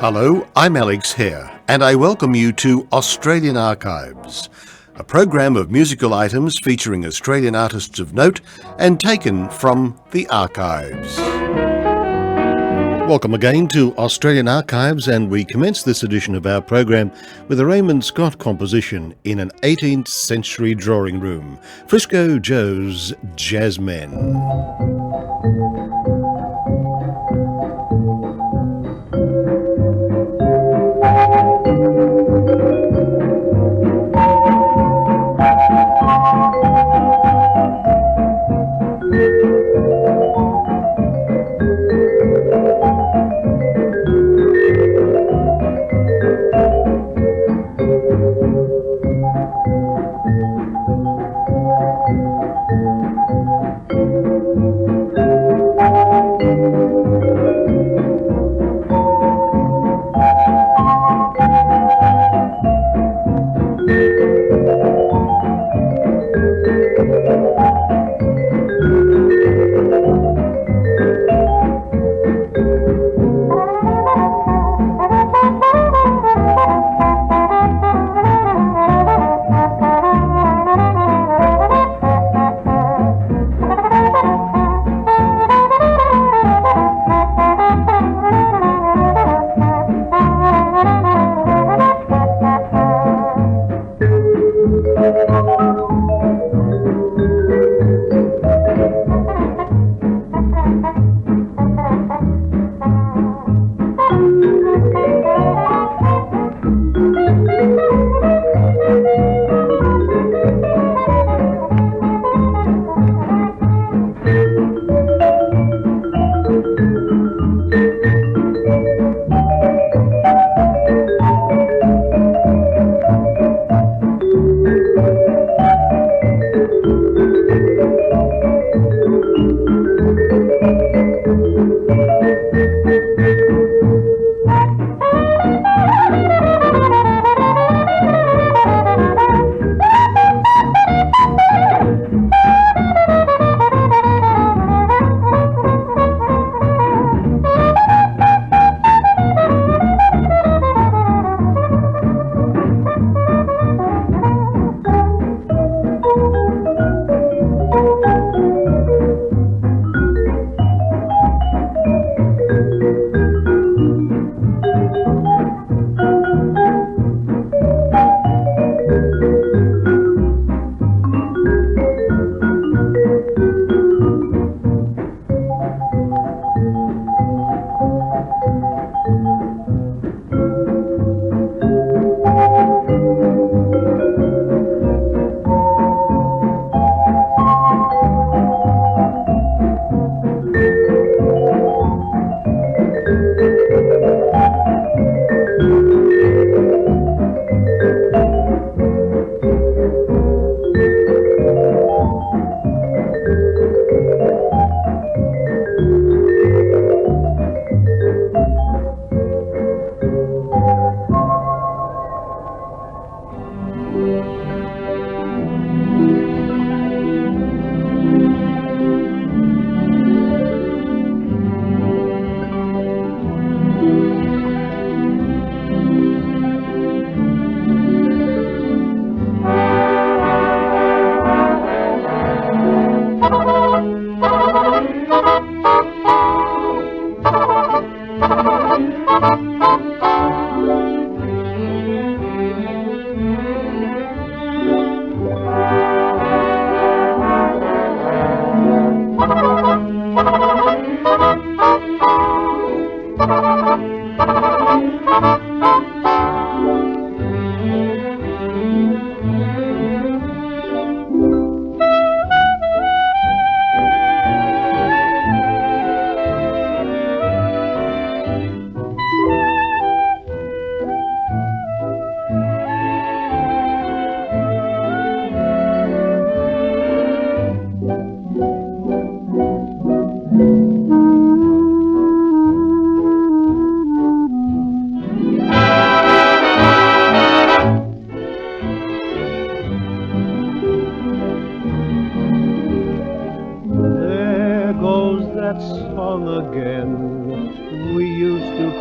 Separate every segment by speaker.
Speaker 1: Hello, I'm Alex Hare, and I welcome you to Australian Archives, a program of musical items featuring Australian artists of note and taken from the archives. Welcome again to Australian Archives, and we commence this edition of our program with a Raymond Scott composition in an 18th century drawing room, Frisco Joe's Jazzmen.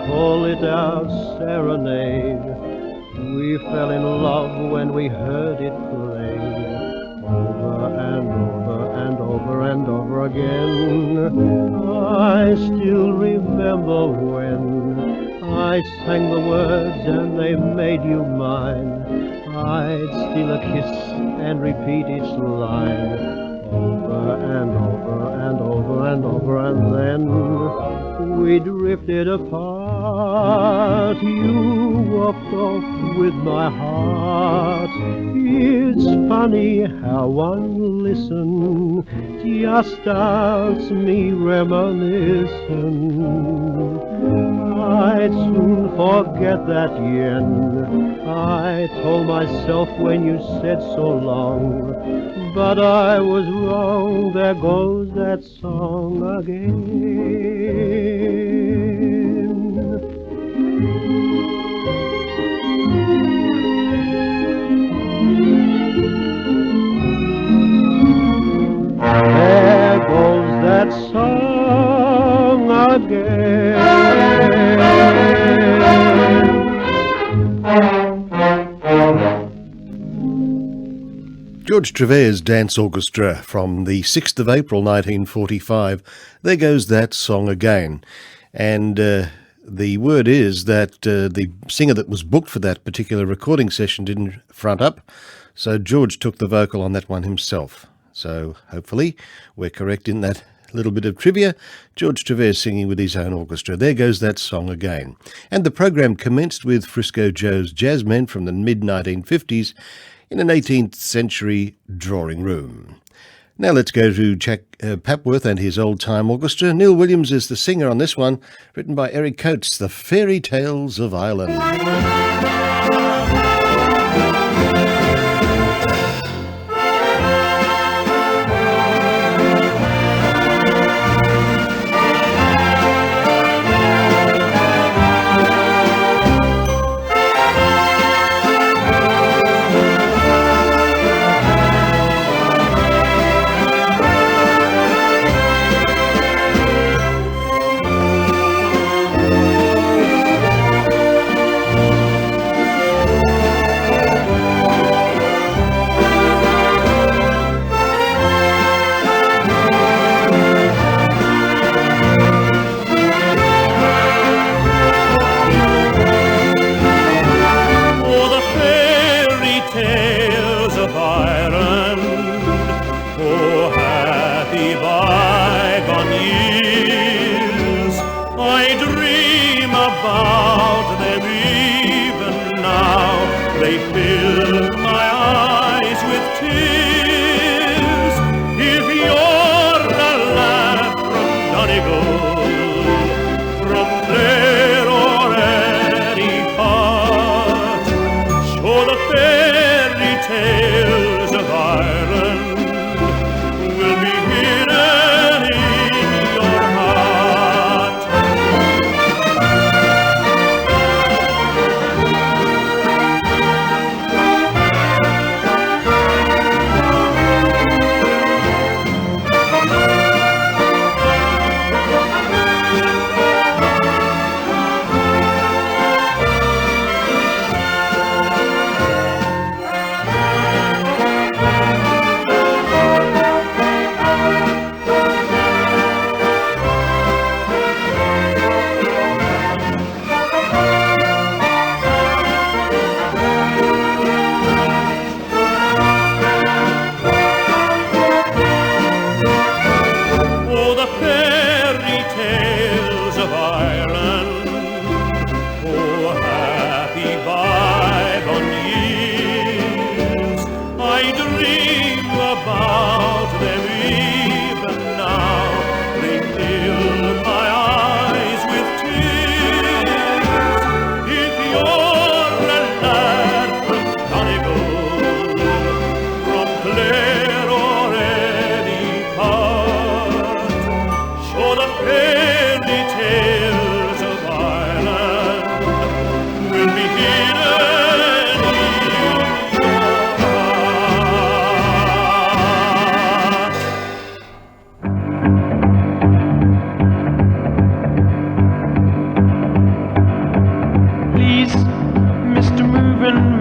Speaker 2: call it our serenade. We fell in love when we heard it played, over and over and over and over again. I still remember when I sang the words and they made you mine. I'd steal a kiss and repeat each line, over and over and over and over, and then we drifted apart. You walked off with my heart. It's funny how one listen just starts me reminiscing. I'd soon forget that yen I told myself when you said so long, but I was wrong. There goes that song again. There goes that song again.
Speaker 1: George Trever's Dance Orchestra from the 6th of April 1945. There goes that song again. And the word is that the singer that was booked for that particular recording session didn't front up, so George took the vocal on that one himself. So hopefully we're correct in that little bit of trivia. George Trever singing with his own orchestra. There goes that song again. And the program commenced with Frisco Joe's Jazzmen from the mid-1950s in an 18th century drawing room. Now let's go to Jack Papworth and his old-time orchestra. Neil Williams is the singer on this one, written by Eric Coates, The Fairy Tales of Ireland.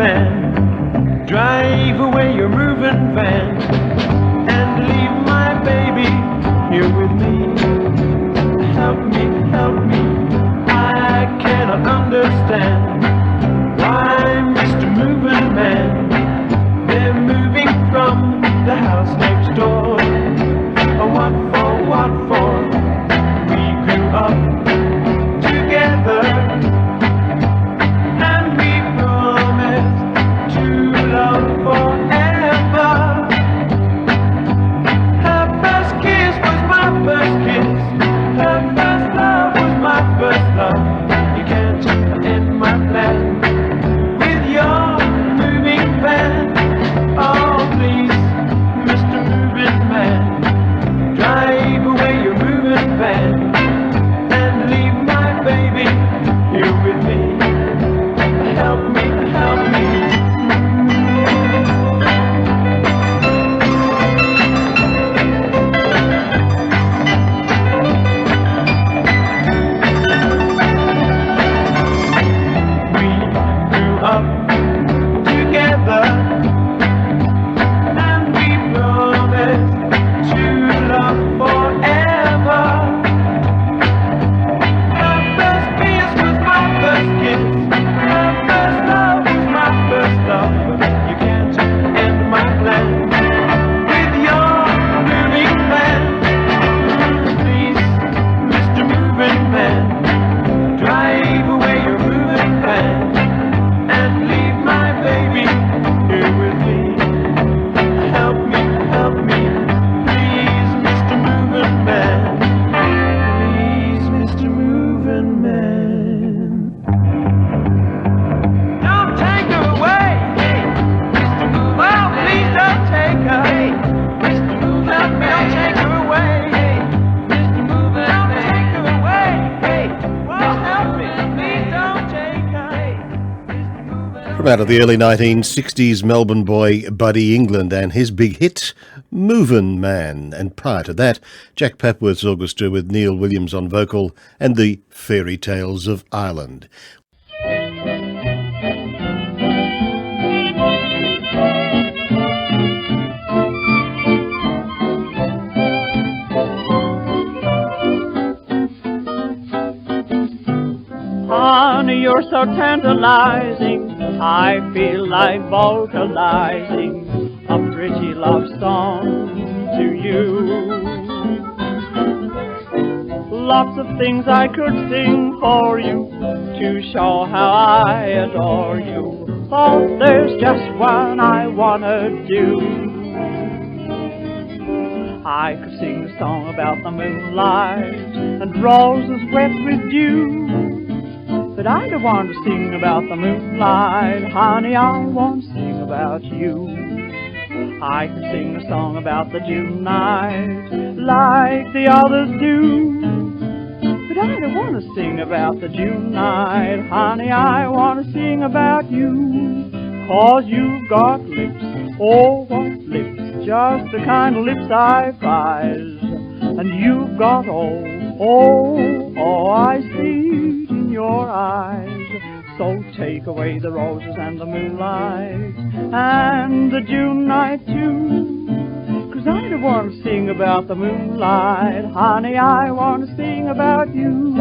Speaker 2: man. Drive away your moving van and leave my baby here with me. Help me, help me, I cannot understand why Mr. Moving Man, they're moving from the house next door. What for, what for? We grew up together and we promised to love forever. Her first kiss was my first kiss. Her first love was my first love. You can't end my plan with your moving van. Oh please, Mr. Moving Man, drive away your moving van and leave my baby here with me. Help me, help me.
Speaker 1: From out of the early 1960s, Melbourne boy Buddy England and his big hit, Movin' Man. And prior to that, Jack Papworth's orchestra with Neil Williams on vocal and the Fairy Tales of Ireland.
Speaker 3: Honey, you're so tantalizing, I feel like vocalizing a pretty love song to you. Lots of things I could sing for you to show how I adore you, but there's just one I wanna do. I could sing a song about the moonlight and roses wet with dew, but I don't want to sing about the moonlight, honey, I want to sing about you. I could sing a song about the June night like the others do, but I don't want to sing about the June night, honey, I want to sing about you. 'Cause you've got lips, oh what lips, just the kind of lips I prize. And you've got I see in your eyes. So take away the roses and the moonlight and the June night too. 'Cause I don't want to sing about the moonlight, honey, I want to sing about you.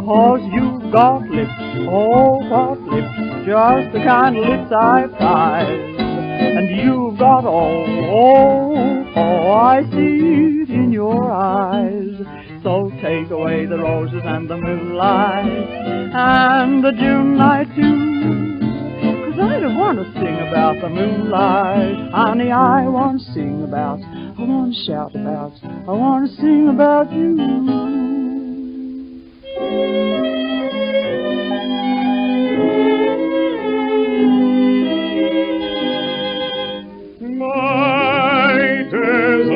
Speaker 3: 'Cause you've got lips, oh what lips, just the kind of lips I prize. And you've got I see it in your eyes. So take away the roses and the moonlight and the June night too. 'Cause I don't want to sing about the moonlight, honey, I want to sing about, I want to shout about, I want to sing about you.
Speaker 4: My days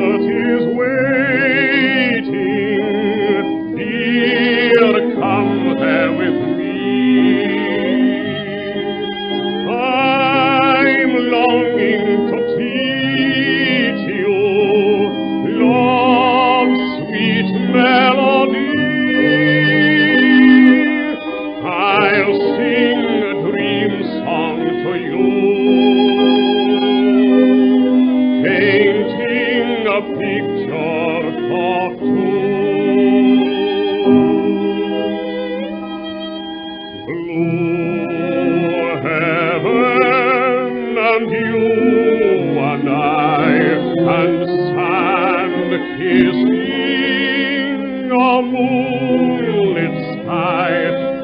Speaker 4: you and I, and sand kissing a moonlit sky,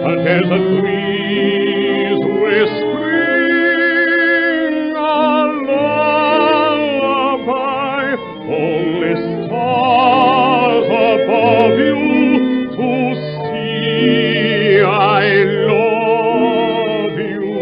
Speaker 4: a desert breeze whispering a lullaby, only stars above you to see. I love you.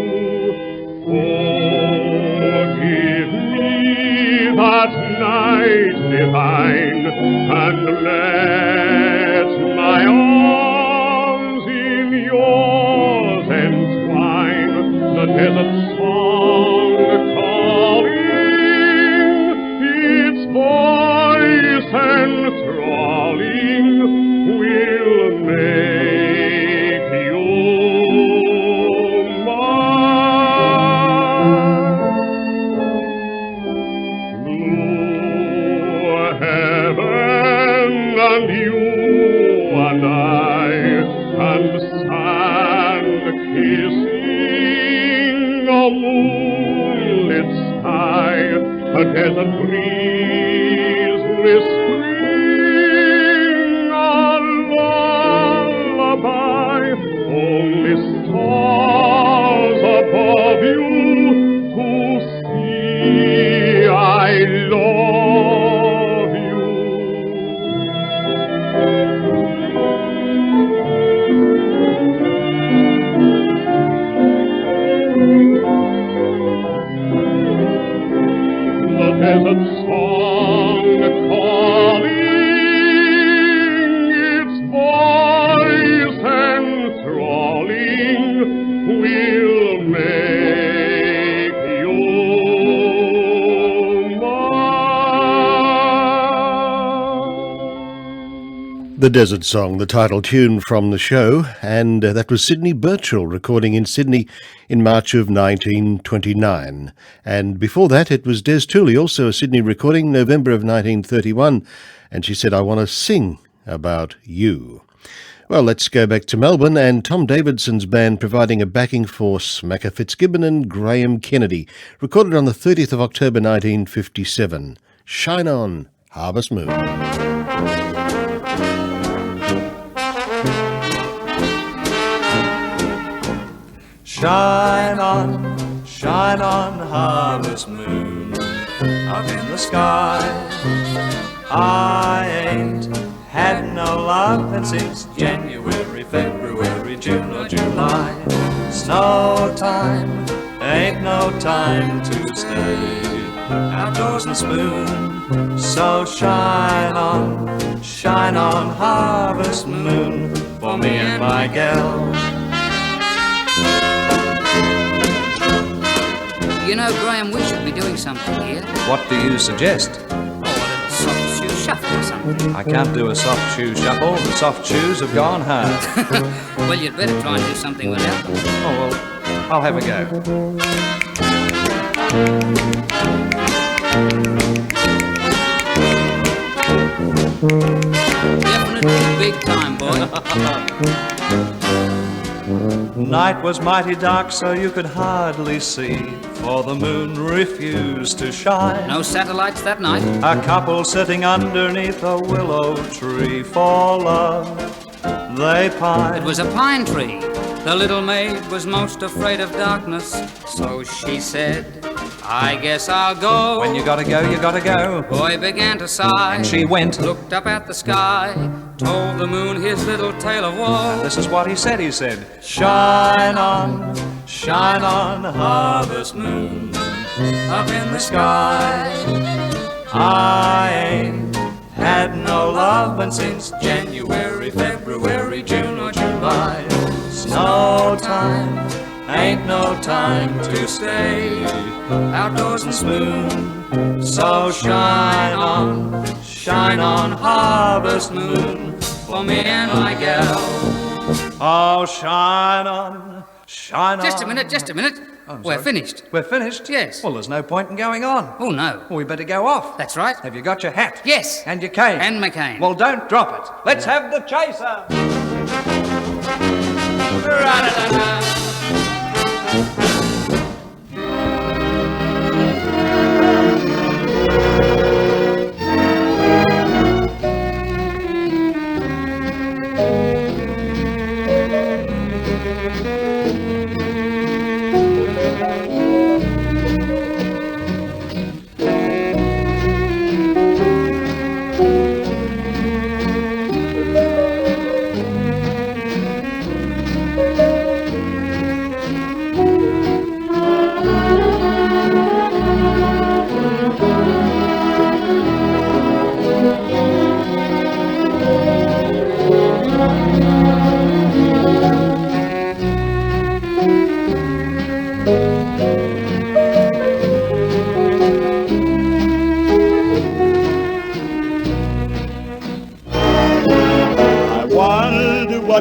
Speaker 4: Forgive me that night divine, and let my arms in yours entwine. The desert song calling, its voice enthralling, will make you mine. Blue heaven and you and I, and sand kissing a moonlit sky, a desert breeze whispering a lullaby, only stars above you to see. I love you. The desert song calling, its voice enthralling, will make you mine.
Speaker 1: The Desert Song, the title tune from the show, and that was Sidney Birchall recording in Sydney in March of 1929. And before that, it was Des Tooley, also a Sydney recording, November of 1931, and she said, I want to sing about you. Well, let's go back to Melbourne, and Tom Davidson's band providing a backing for Smacker Fitzgibbon and Graham Kennedy, recorded on the 30th of October 1957. Shine On, Harvest Moon.
Speaker 5: Shine on, harvest moon, up in the sky. I ain't had no luck and since January, February, June or July. It's no time, ain't no time to stay outdoors and spoon. So shine on, harvest moon, for me and my gal.
Speaker 6: You know, Graham, we should be doing something here.
Speaker 5: What do you suggest?
Speaker 6: Oh, a little soft shoe shuffle or something.
Speaker 5: I can't do a soft shoe shuffle. The soft shoes have gone home.
Speaker 6: Well, you'd better try and do something without them.
Speaker 5: Oh, well, I'll have a go.
Speaker 6: Definitely big time, boy.
Speaker 5: Night was mighty dark, so you could hardly see, for the moon refused to shine.
Speaker 6: No satellites that night.
Speaker 5: A couple sitting underneath a willow tree for love they pined.
Speaker 6: It was a pine tree. The little maid was most afraid of darkness, so she said, I guess I'll go.
Speaker 5: When you gotta go, you gotta go.
Speaker 6: Boy began to sigh.
Speaker 5: And she went.
Speaker 6: Looked up at the sky, told the moon his little tale of woe.
Speaker 5: And this is what he said. He said, shine on, harvest moon, up in the sky. I ain't had no love and since January, February, June or July. It's no time, ain't no time to stay outdoors and spoon. So shine on, harvest moon, for me and my gal. Oh, shine on.
Speaker 6: Just a minute. We're finished.
Speaker 5: We're finished?
Speaker 6: Yes.
Speaker 5: Well, there's no point in going on.
Speaker 6: Oh, no.
Speaker 5: Well, we better go off.
Speaker 6: That's right.
Speaker 5: Have you got your hat?
Speaker 6: Yes.
Speaker 5: And your cane?
Speaker 6: And my cane.
Speaker 5: Well, don't drop it. Let's have the chaser.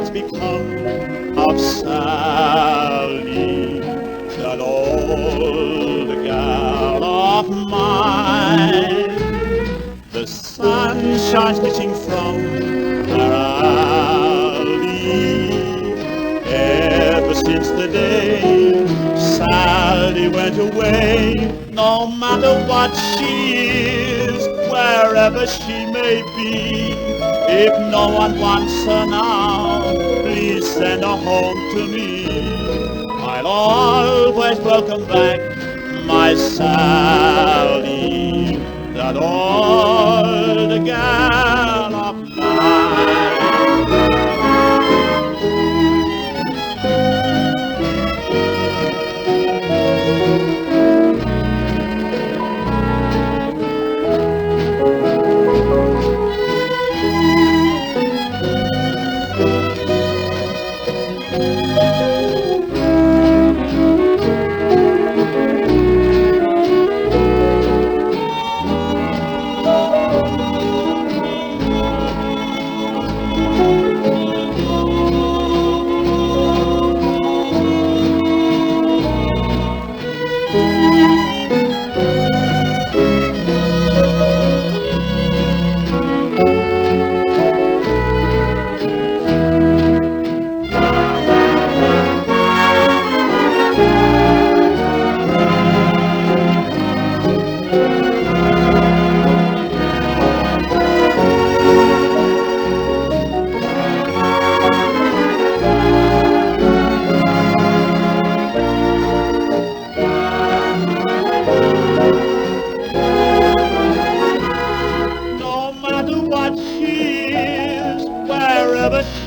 Speaker 4: what's become of Sally, that old gal of mine. The sun shines glittering from her alley. Ever since the day Sally went away, no matter what she is, wherever she may be, if no one wants her now, please send her home to me. I'll always welcome back my Sally, that old gal of mine.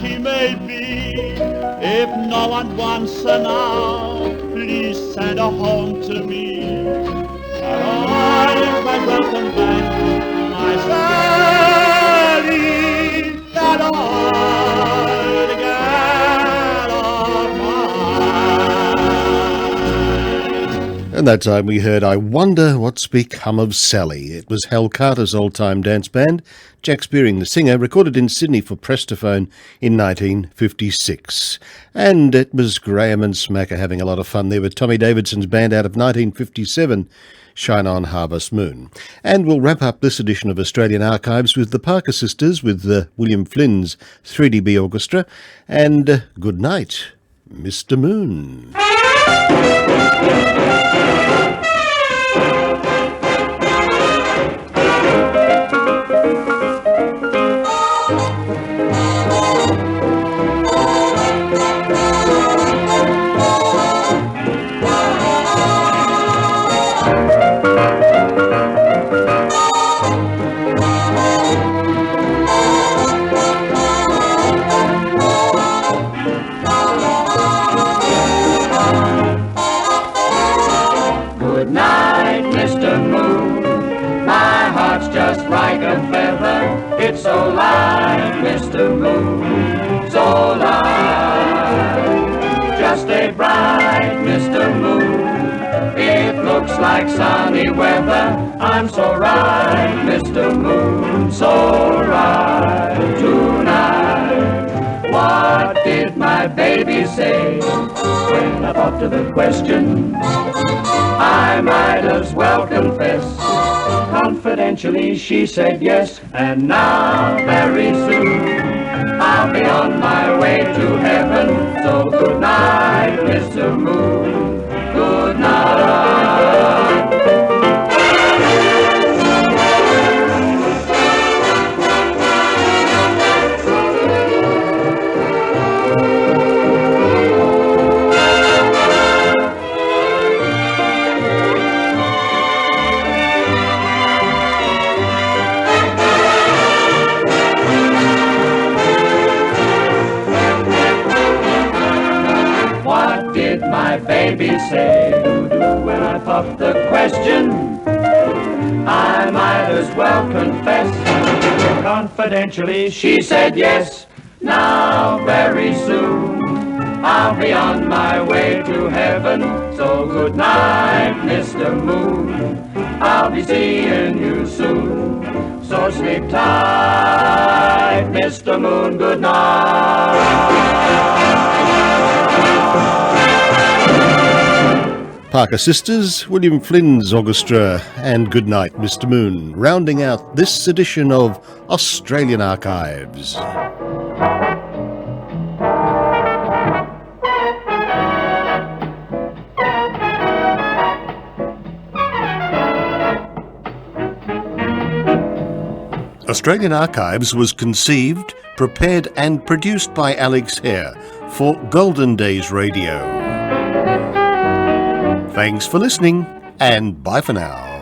Speaker 4: She may be, if no one wants her now, please send her home to me. I welcome back my Sally, that old gal of mine.
Speaker 1: And that time we heard I Wonder What's Become of Sally. It was Hal Carter's old-time dance band, Jack Spearing the singer, recorded in Sydney for Prestophone in 1956. And it was Graham and Smacker having a lot of fun there with Tommy Davidson's band out of 1957, Shine On Harvest Moon. And we'll wrap up this edition of Australian Archives with the Parker Sisters with William Flynn's 3DB Orchestra. And good night, Mr. Moon.
Speaker 5: It's so light, Mr. Moon, so light. Just stay bright, Mr. Moon. It looks like sunny weather. I'm so right, Mr. Moon, so right. Tonight, what did my baby say? When I thought to the question, I might as well confess. Confidentially she said yes, and now very soon I'll be on my way to heaven. So good night, Mr. Moon, good night. Baby say doo-doo when I pop the question. I might as well confess. Confidentially she said yes. Now very soon I'll be on my way to heaven. So good night, Mr. Moon, I'll be seeing you soon. So sleep tight, Mr. Moon, good night.
Speaker 1: Parker Sisters, William Flynn's Orchestra, and Goodnight, Mr. Moon, rounding out this edition of Australian Archives. Australian Archives was conceived, prepared and produced by Alex Hare for Golden Days Radio. Thanks for listening, and bye for now.